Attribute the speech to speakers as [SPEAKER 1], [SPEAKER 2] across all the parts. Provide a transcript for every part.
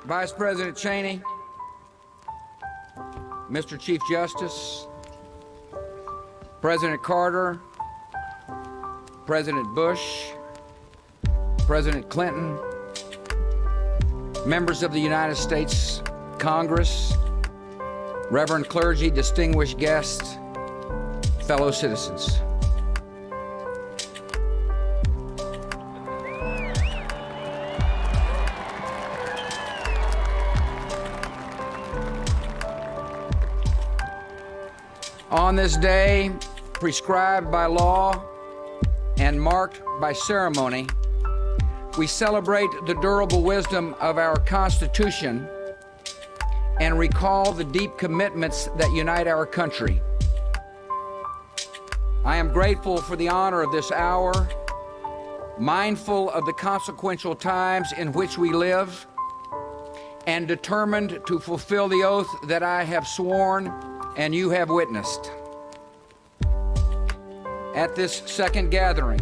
[SPEAKER 1] Vice President Cheney, Mr. Chief Justice, President Carter, President Bush, President Clinton, members of the United States Congress, Reverend clergy, distinguished guests, fellow citizens. On this day, prescribed by law and marked by ceremony, we celebrate the durable wisdom of our Constitution and recall the deep commitments that unite our country. I am grateful for the honor of this hour, mindful of the consequential times in which we live, and determined to fulfill the oath that I have sworn and you have witnessed. At this second gathering,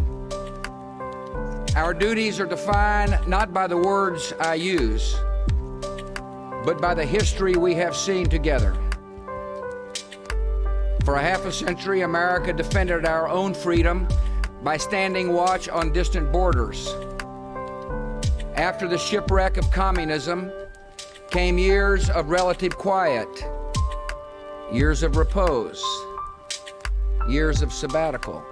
[SPEAKER 1] our duties are defined not by the words I use, but by the history we have seen together. For a half a century, America defended our own freedom by standing watch on distant borders. After the shipwreck of communism came years of relative quiet, years of repose, years of sabbatical.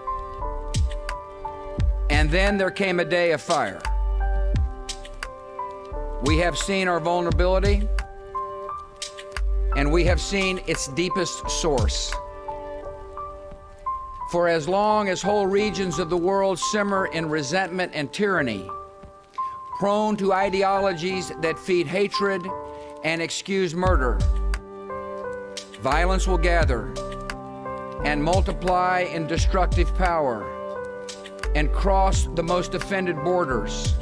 [SPEAKER 1] And then there came a day of fire. We have seen our vulnerability, and we have seen its deepest source. For as long as whole regions of the world simmer in resentment and tyranny, prone to ideologies that feed hatred and excuse murder, violence will gather and multiply in destructive power and cross the most offended borders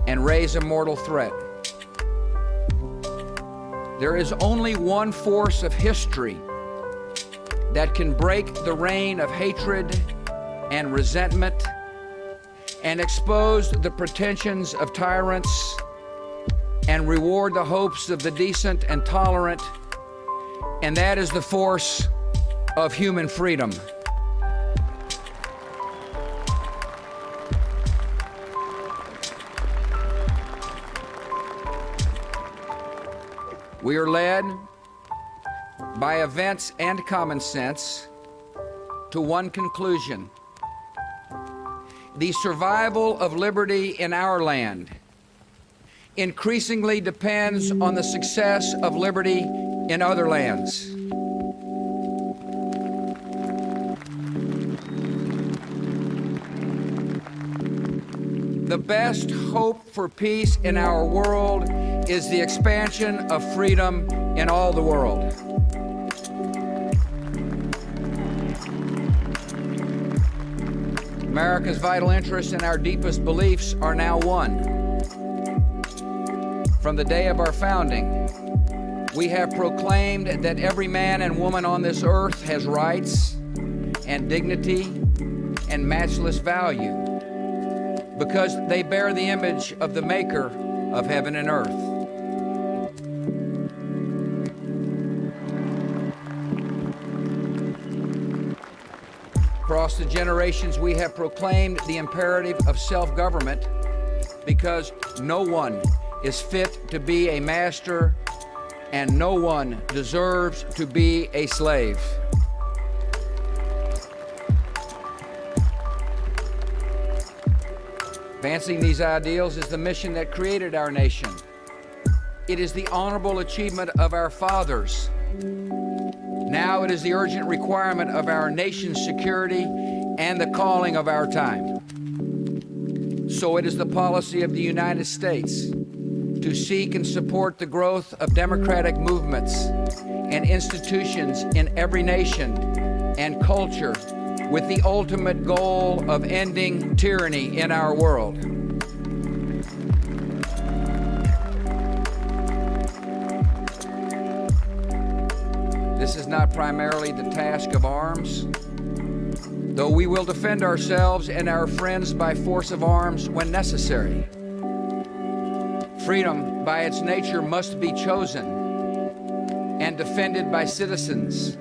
[SPEAKER 1] and raise a mortal threat. There is only one force of history that can break the reign of hatred and resentment and expose the pretensions of tyrants and reward the hopes of the decent and tolerant, and that is the force of human freedom. We are led by events and common sense to one conclusion: the survival of liberty in our land increasingly depends on the success of liberty in other lands. The best hope for peace in our world is the expansion of freedom in all the world. America's vital interests and our deepest beliefs are now one. From the day of our founding, we have proclaimed that every man and woman on this earth has rights and dignity and matchless value because they bear the image of the Maker of heaven and earth. Across the generations, we have proclaimed the imperative of self-government because no one is fit to be a master and no one deserves to be a slave. Advancing these ideals is the mission that created our nation. It is the honorable achievement of our fathers. Now it is the urgent requirement of our nation's security and the calling of our time. So it is the policy of the United States to seek and support the growth of democratic movements and institutions in every nation and culture with the ultimate goal of ending tyranny in our world. This is not primarily the task of arms, though we will defend ourselves and our friends by force of arms when necessary. Freedom, by its nature, must be chosen and defended by citizens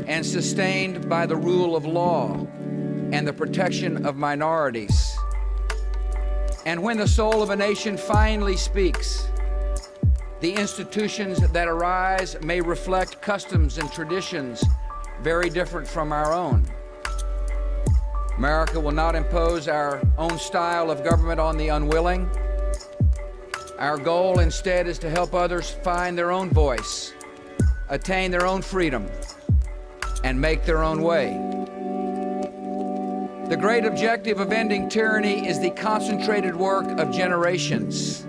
[SPEAKER 1] and sustained by the rule of law and the protection of minorities. And when the soul of a nation finally speaks, the institutions that arise may reflect customs and traditions very different from our own. America will not impose our own style of government on the unwilling. Our goal instead is to help others find their own voice, attain their own freedom, and make their own way. The great objective of ending tyranny is the concentrated work of generations.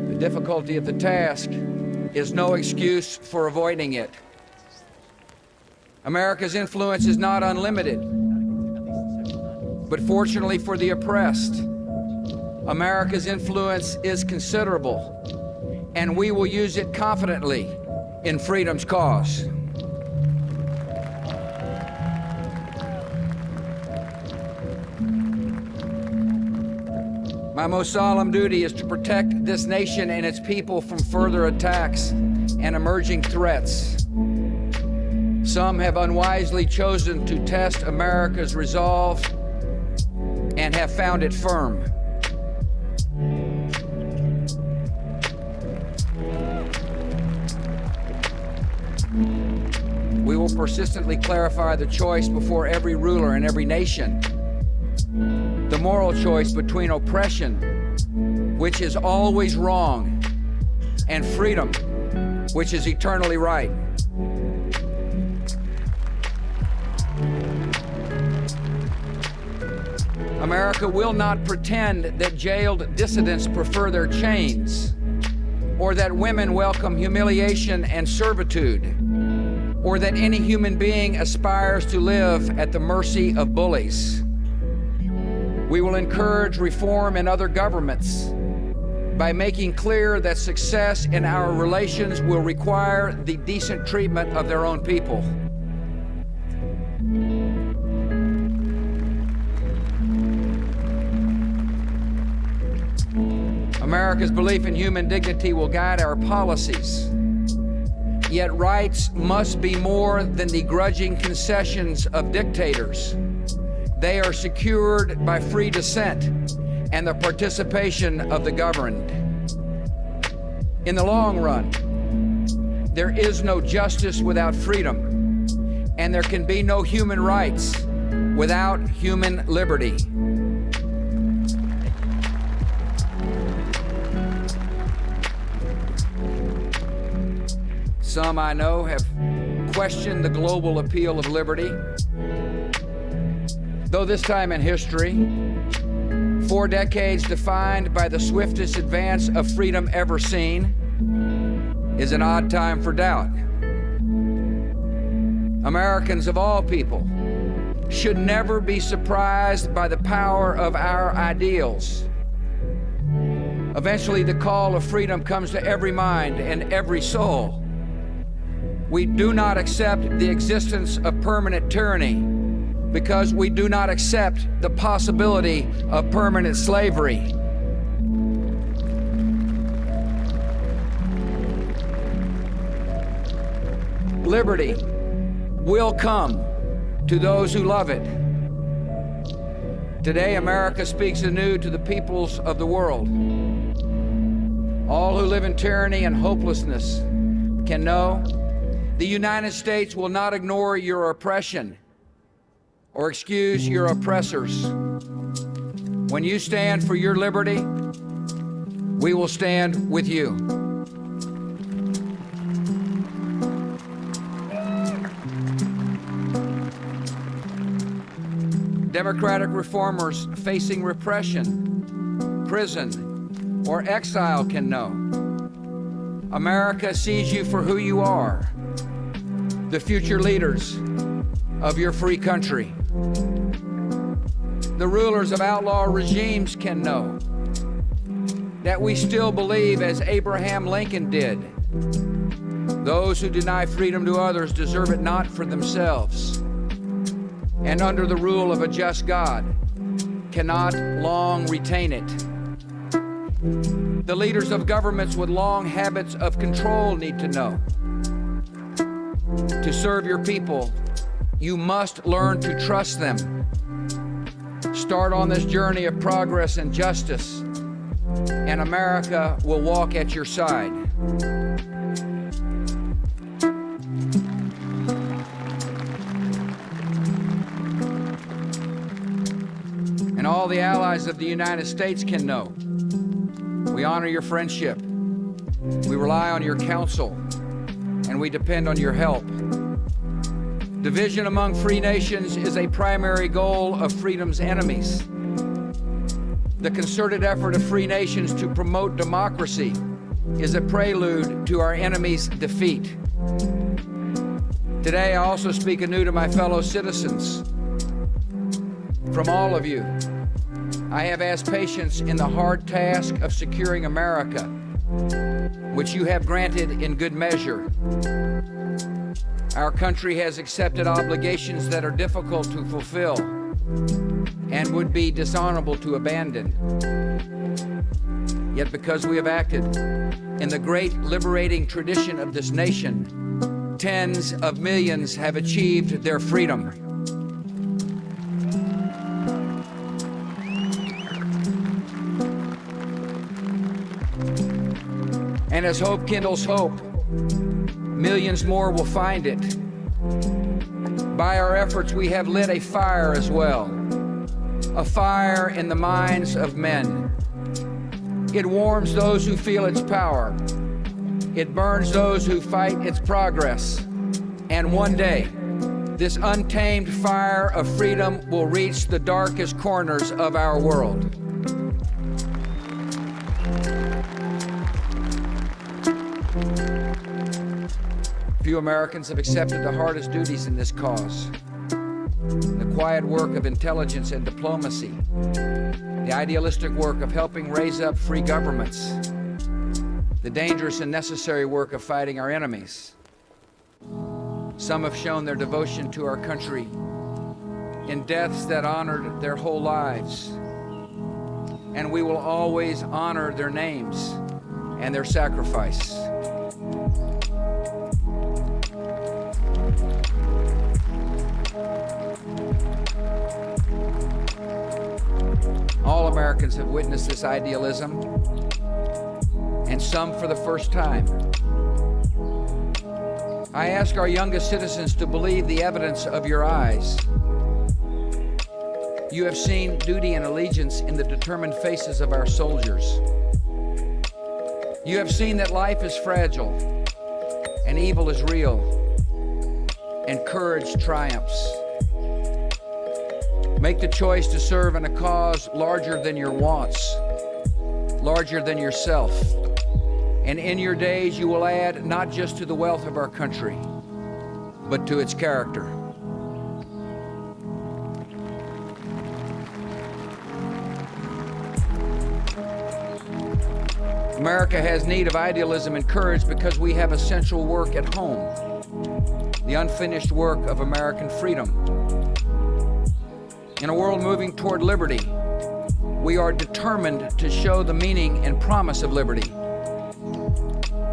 [SPEAKER 1] The difficulty of the task is no excuse for avoiding it. America's influence is not unlimited, but fortunately for the oppressed, America's influence is considerable, and we will use it confidently in freedom's cause. My most solemn duty is to protect this nation and its people from further attacks and emerging threats. Some have unwisely chosen to test America's resolve and have found it firm. We will persistently clarify the choice before every ruler in every nation. The moral choice between oppression, which is always wrong, and freedom, which is eternally right. America will not pretend that jailed dissidents prefer their chains, or that women welcome humiliation and servitude, or that any human being aspires to live at the mercy of bullies. We will encourage reform in other governments by making clear that success in our relations will require the decent treatment of their own people. America's belief in human dignity will guide our policies. Yet rights must be more than the grudging concessions of dictators. They are secured by free dissent and the participation of the governed. In the long run, there is no justice without freedom, and there can be no human rights without human liberty. Some I know have questioned the global appeal of liberty. Though this time in history, 4 decades defined by the swiftest advance of freedom ever seen, is an odd time for doubt. Americans of all people should never be surprised by the power of our ideals. Eventually, the call of freedom comes to every mind and every soul. We do not accept the existence of permanent tyranny because we do not accept the possibility of permanent slavery. Liberty will come to those who love it. Today, America speaks anew to the peoples of the world. All who live in tyranny and hopelessness can know the United States will not ignore your oppression or excuse your oppressors. When you stand for your liberty, we will stand with you. Democratic reformers facing repression, prison, or exile can know America sees you for who you are, the future leaders of your free country. The rulers of outlaw regimes can know that we still believe, as Abraham Lincoln did, those who deny freedom to others deserve it not for themselves, and under the rule of a just God cannot long retain it. The leaders of governments with long habits of control need to know. To serve your people, you must learn to trust them. Start on this journey of progress and justice, and America will walk at your side. And all the allies of the United States can know. We honor your friendship. We rely on your counsel, and we depend on your help. Division among free nations is a primary goal of freedom's enemies. The concerted effort of free nations to promote democracy is a prelude to our enemies' defeat. Today, I also speak anew to my fellow citizens. From all of you, I have asked patience in the hard task of securing America, which you have granted in good measure. Our country has accepted obligations that are difficult to fulfill and would be dishonorable to abandon. Yet because we have acted in the great liberating tradition of this nation, tens of millions have achieved their freedom. And as hope kindles hope, millions more will find it. By our efforts, we have lit a fire as well, a fire in the minds of men. It warms those who feel its power. It burns those who fight its progress. And one day, this untamed fire of freedom will reach the darkest corners of our world. Few Americans have accepted the hardest duties in this cause. The quiet work of intelligence and diplomacy, the idealistic work of helping raise up free governments, the dangerous and necessary work of fighting our enemies. Some have shown their devotion to our country in deaths that honored their whole lives, and we will always honor their names and their sacrifice. All Americans have witnessed this idealism, and some for the first time. I ask our youngest citizens to believe the evidence of your eyes. You have seen duty and allegiance in the determined faces of our soldiers. You have seen that life is fragile, and evil is real, and courage triumphs. Make the choice to serve in a cause larger than your wants, larger than yourself. And in your days, you will add not just to the wealth of our country, but to its character. America has need of idealism and courage because we have essential work at home, the unfinished work of American freedom. In a world moving toward liberty, we are determined to show the meaning and promise of liberty.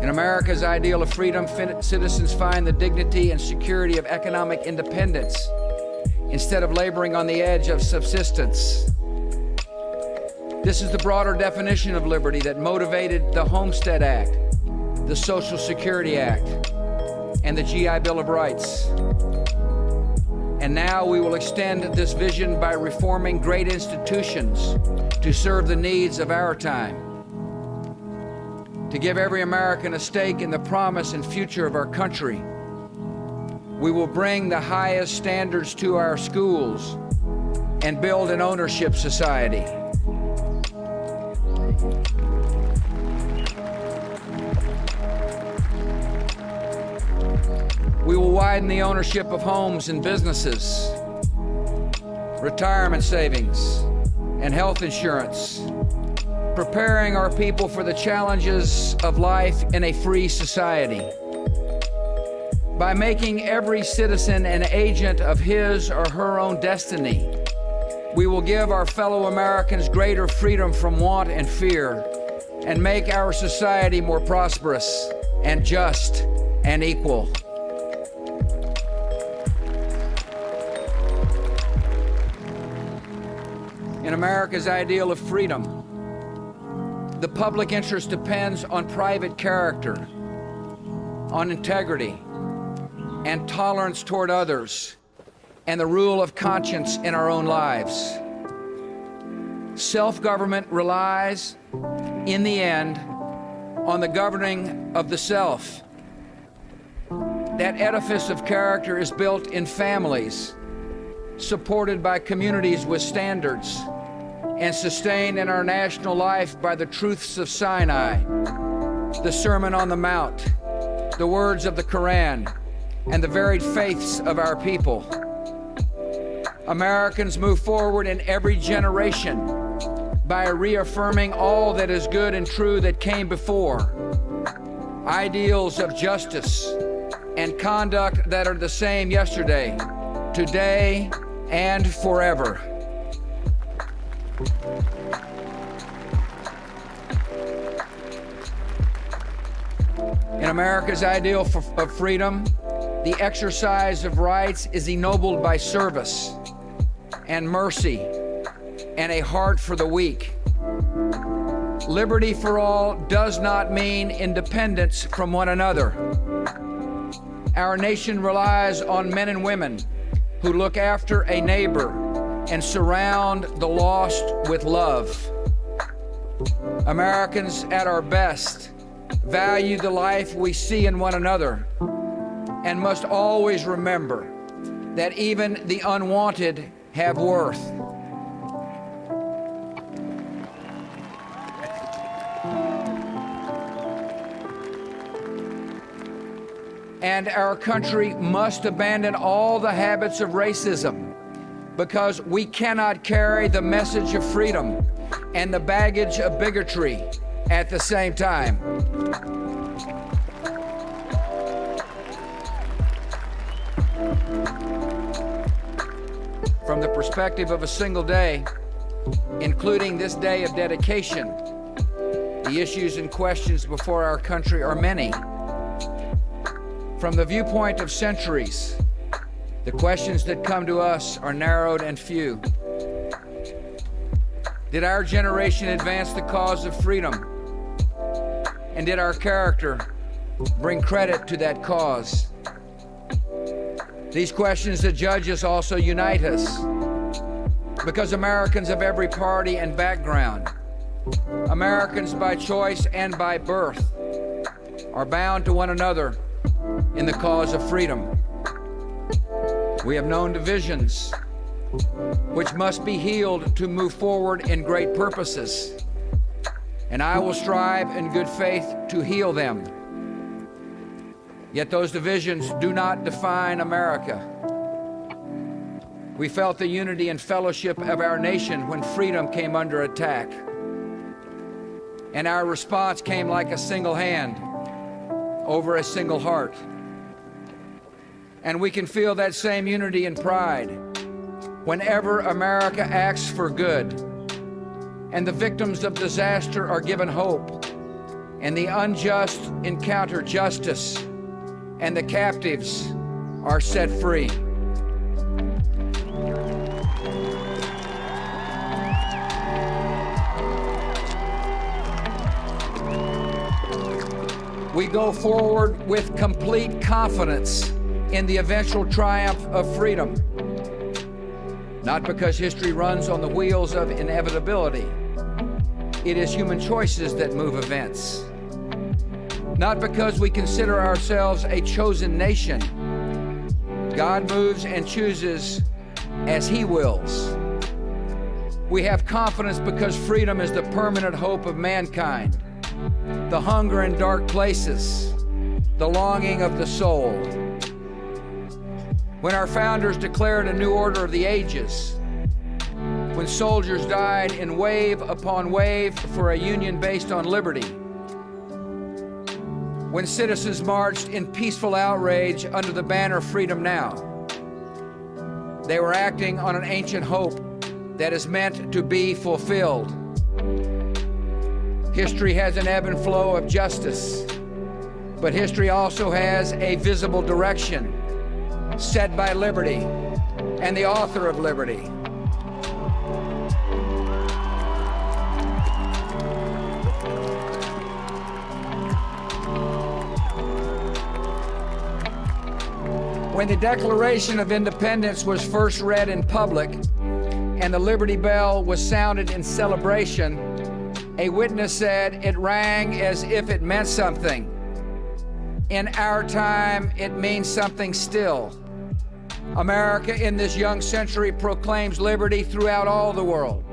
[SPEAKER 1] In America's ideal of freedom, citizens find the dignity and security of economic independence instead of laboring on the edge of subsistence. This is the broader definition of liberty that motivated the Homestead Act, the Social Security Act, and the GI Bill of Rights. And now we will extend this vision by reforming great institutions to serve the needs of our time. To give every American a stake in the promise and future of our country, we will bring the highest standards to our schools and build an ownership society. We will widen the ownership of homes and businesses, retirement savings, and health insurance, preparing our people for the challenges of life in a free society. By making every citizen an agent of his or her own destiny, we will give our fellow Americans greater freedom from want and fear, and make our society more prosperous and just and equal. In America's ideal of freedom, the public interest depends on private character, on integrity, and tolerance toward others, and the rule of conscience in our own lives. Self-government relies, in the end, on the governing of the self. That edifice of character is built in families, supported by communities with standards, and sustained in our national life by the truths of Sinai, the Sermon on the Mount, the words of the Quran, and the varied faiths of our people. Americans move forward in every generation by reaffirming all that is good and true that came before, ideals of justice and conduct that are the same yesterday, today, and forever. In America's ideal of freedom, the exercise of rights is ennobled by service and mercy and a heart for the weak. Liberty for all does not mean independence from one another. Our nation relies on men and women who look after a neighbor and surround the lost with love. Americans at our best value the life we see in one another and must always remember that even the unwanted have worth. And our country must abandon all the habits of racism, because we cannot carry the message of freedom and the baggage of bigotry at the same time. From the perspective of a single day, including this day of dedication, the issues and questions before our country are many. From the viewpoint of centuries, the questions that come to us are narrowed and few. Did our generation advance the cause of freedom? And did our character bring credit to that cause? These questions that judge us also unite us, because Americans of every party and background, Americans by choice and by birth, are bound to one another in the cause of freedom. We have known divisions, which must be healed to move forward in great purposes, and I will strive in good faith to heal them. Yet those divisions do not define America. We felt the unity and fellowship of our nation when freedom came under attack, and our response came like a single hand over a single heart. And we can feel that same unity and pride whenever America acts for good, and the victims of disaster are given hope, and the unjust encounter justice, and the captives are set free. We go forward with complete confidence in the eventual triumph of freedom, not because history runs on the wheels of inevitability. It is human choices that move events. Not because we consider ourselves a chosen nation. God moves and chooses as He wills. We have confidence because freedom is the permanent hope of mankind, the hunger in dark places, the longing of the soul. When our founders declared a new order of the ages, when soldiers died in wave upon wave for a union based on liberty, when citizens marched in peaceful outrage under the banner Freedom Now, they were acting on an ancient hope that is meant to be fulfilled. History has an ebb and flow of justice, but history also has a visible direction set by liberty and the author of liberty. When the Declaration of Independence was first read in public and the Liberty Bell was sounded in celebration, a witness said it rang as if it meant something. In our time, it means something still. America in this young century proclaims liberty throughout all the world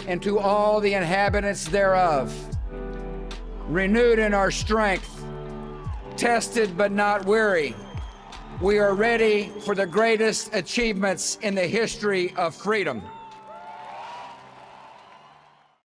[SPEAKER 1] and to all the inhabitants thereof. Renewed in our strength, tested but not weary, we are ready for the greatest achievements in the history of freedom.